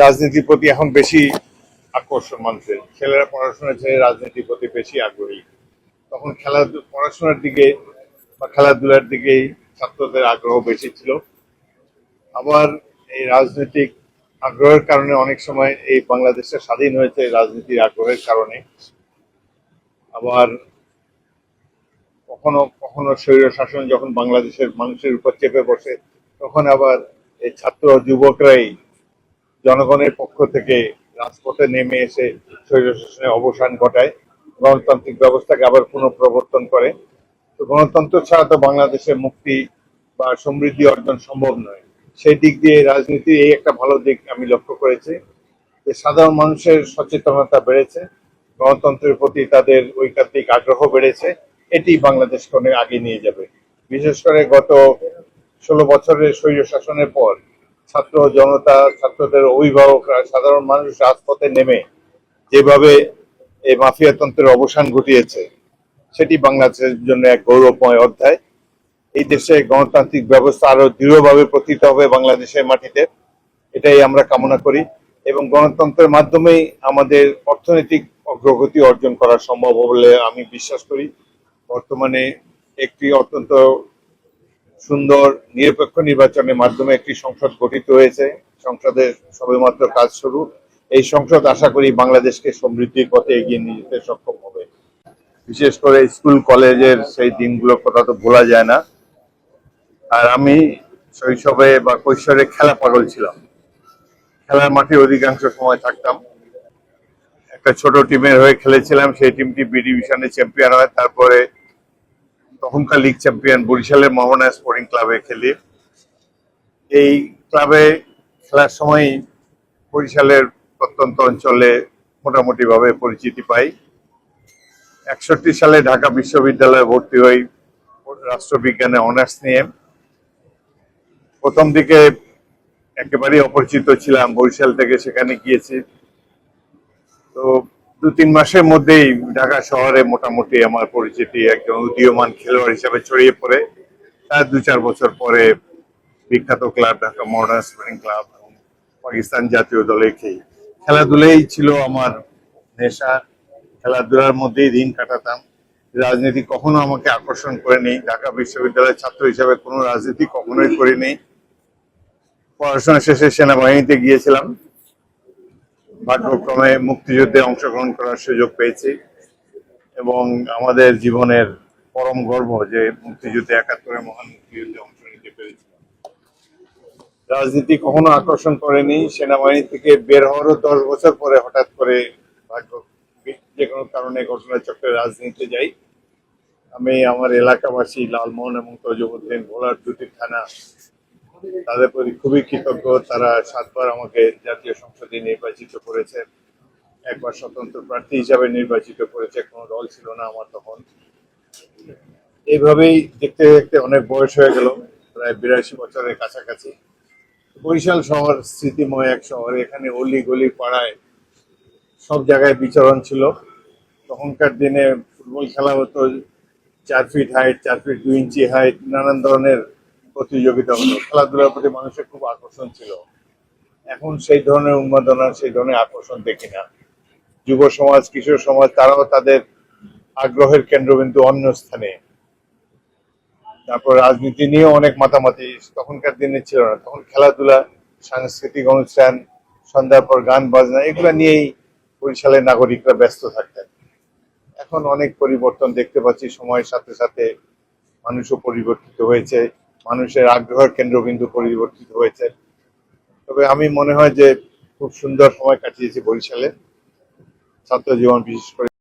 রাজনীতির প্রতি এখন বেশি আকর্ষণ মানুষের, ছেলেরা পড়াশোনা ছেড়ে রাজনীতির প্রতি বেশি আগ্রহী। তখন পড়াশোনার দিকে বা খেলাধুলার দিকেই ছাত্রদের আগ্রহ বেশি ছিল। আবার এই রাজনৈতিক আগ্রহের কারণে অনেক সময় এই বাংলাদেশটা স্বাধীন হয়েছে রাজনীতির আগ্রহের কারণে। আবার কখনো কখনো স্বৈর শাসন যখন বাংলাদেশের মানুষের উপর চেপে বসে, তখন আবার এই ছাত্র যুবকরাই জনগণের পক্ষ থেকে রাজপথে নেমে এসে স্বৈর শাসনের অবসান ঘটায়, গণতান্ত্রিক ব্যবস্থাকে আবার পুনঃপ্রবর্তন করে। তো গণতন্ত্র ছাড়া তো বাংলাদেশের মুক্তি বা সমৃদ্ধি অর্জন সম্ভব নয়। সেই দিক দিয়ে রাজনীতির এই একটা ভালো দিক আমি লক্ষ্য করেছি যে সাধারণ মানুষের সচেতনতা বেড়েছে, গণতন্ত্রের প্রতি তাদের ঐকান্তিক আগ্রহ বেড়েছে। এটি বাংলাদেশকে অনেক আগে নিয়ে যাবে। বিশেষ করে গত 16 বছরের স্বৈর শাসনের পর ছাত্র জনতা, ছাত্রদের অভিভাবকরা, সাধারণ মানুষ রাজপথে নেমে যেভাবে এই মাফিয়াতন্ত্রের অবসান ঘটিয়েছে, সেটি বাংলাদেশের জন্য এক গৌরবময় অধ্যায়। এই দেশে গণতান্ত্রিক ব্যবস্থা আরো দৃঢ়ভাবে প্রতিষ্ঠিত হবে বাংলাদেশের মাটিতে, এটাই আমরা কামনা করি। এবং গণতন্ত্রের মাধ্যমেই আমাদের অর্থনৈতিক অগ্রগতি অর্জন করা সম্ভব বলে আমি বিশ্বাস করি। বর্তমানে একটি অত্যন্ত সুন্দর নিরপেক্ষ নির্বাচনের মাধ্যমে একটি সংসদ গঠিত হয়েছে, সংসদের সবেমাত্র কাজ শুরু। এই সংসদ আশা করি বাংলাদেশকে সমৃদ্ধির পথে এগিয়ে নিয়ে যেতে সক্ষম হবে। বিশেষ করে স্কুল কলেজের সেই দিনগুলোর কথা তো ভোলা যায় না। আর আমি শৈশবে বা কৈশোরে খেলা পাগল ছিলাম, খেলার মাঠে অধিকাংশ সময় থাকতাম। একটা ছোট টিমের হয়ে খেলেছিলাম, সেই টিমটি বি ডিভিশনে চ্যাম্পিয়ন হয়। তারপরে তখনকার লিগ চ্যাম্পিয়ন বরিশালের মোহনা স্পোর্টিং ক্লাবে খেলি। এই ক্লাবে খেলার সময় বরিশালের প্রত্যন্ত অঞ্চলে মোটামুটি ভাবে পরিচিতি পাই। 61 সালে ঢাকা বিশ্ববিদ্যালয়ে ভর্তি হই রাষ্ট্রবিজ্ঞানে অনার্স নিয়ে। প্রথম দিকে একেবারেই অপরিচিত ছিলাম, বরিশাল থেকে সেখানে গিয়েছি। তো 2-3 মাসের মধ্যেই ঢাকা শহরে মোটামুটি আমার পরিচিতি একজন উদীয়মান খেলোয়াড় হিসাবে ছড়িয়ে পড়ে। তার 2-4 বছর পরে বিখ্যাত club Dhaka modern sporting club এবং পাকিস্তান জাতীয় দলে খেলাধুলাই ছিল আমার নেশা। খেলাধুলার মধ্যেই দিন কাটাতাম। রাজনীতি কখনো আমাকে আকর্ষণ করেনি। ঢাকা বিশ্ববিদ্যালয়ের ছাত্র হিসেবে কোনো রাজনীতি কখনোই করিনি। পড়াশোনা শেষে সেনাবাহিনীতে গিয়েছিলাম, ভাগ্যক্রমে মুক্তিযুদ্ধে অংশগ্রহণ করার সুযোগ পেয়েছি এবং আমাদের জীবনের পরম গর্ব যে মুক্তিযুদ্ধে 71-এর মহান মুক্তিযুদ্ধে অংশ নিতে পেরেছি। রাজনীতি কখনো আকর্ষণ করেনি। সেনাবাহিনী থেকে বের হওয়ারও 10 বছর পরে হঠাৎ করে ভাগ্য যে কোনো কারণে ঘটনাচক্রে রাজনীতিতে যাই। আমি আমার এলাকাবাসী লালমোহন এবং তজুমউদ্দিন ভোলার 2টি থানা, তাদের প্রতি খুবই কৃতজ্ঞ। তারা 7 বার আমাকে জাতীয় সংসদে নির্বাচিত করেছে, একবার স্বতন্ত্র প্রার্থী হিসাবে নির্বাচিত করেছে, কোনো দল ছিল না আমার তখন। এইভাবেই দেখতে দেখতে অনেক বয়স হয়ে গেল, প্রায় 82 বছরের কাছাকাছি। বরিশাল শহর স্মৃতিময় এক শহর, এখানে অলি গলি পাড়ায় সব জায়গায় বিচরণ ছিল। তখনকার দিনে ফুটবল খেলা হতো, 4 ফিট হাইট, 4 ফিট 2 ইঞ্চি হাইট, নানান ধরনের প্রতিযোগিতা হতো। খেলাধুলার প্রতি মানুষের খুব আকর্ষণ ছিল। এখন সেই ধরনের উন্মাদনা, সেই ধরনের আকর্ষণ দেখি না। যুব সমাজ, কিশোর সমাজ, তারাও তাদের আগ্রহের কেন্দ্রবিন্দু অন্য স্থানে। তারপর রাজনীতি নিয়ে অনেক মাতামাতি তখনকার দিনে ছিল না। তখন খেলাধুলা, সাংস্কৃতিক অনুষ্ঠান, সন্ধ্যার পর গান বাজনা, এগুলো নিয়েই বরিশালের নাগরিকরা ব্যস্ত থাকতেন। এখন অনেক পরিবর্তন দেখতে পাচ্ছি, সময়ের সাথে সাথে মানুষও পরিবর্তিত হয়েছে, মানুষের আগ্রহের কেন্দ্রবিন্দু পরিবর্তিত হয়েছে। তবে আমি মনে হয় যে খুব সুন্দর সময় কাটিয়েছি বরিশালে। ছাত্র জীবন বিশেষ করে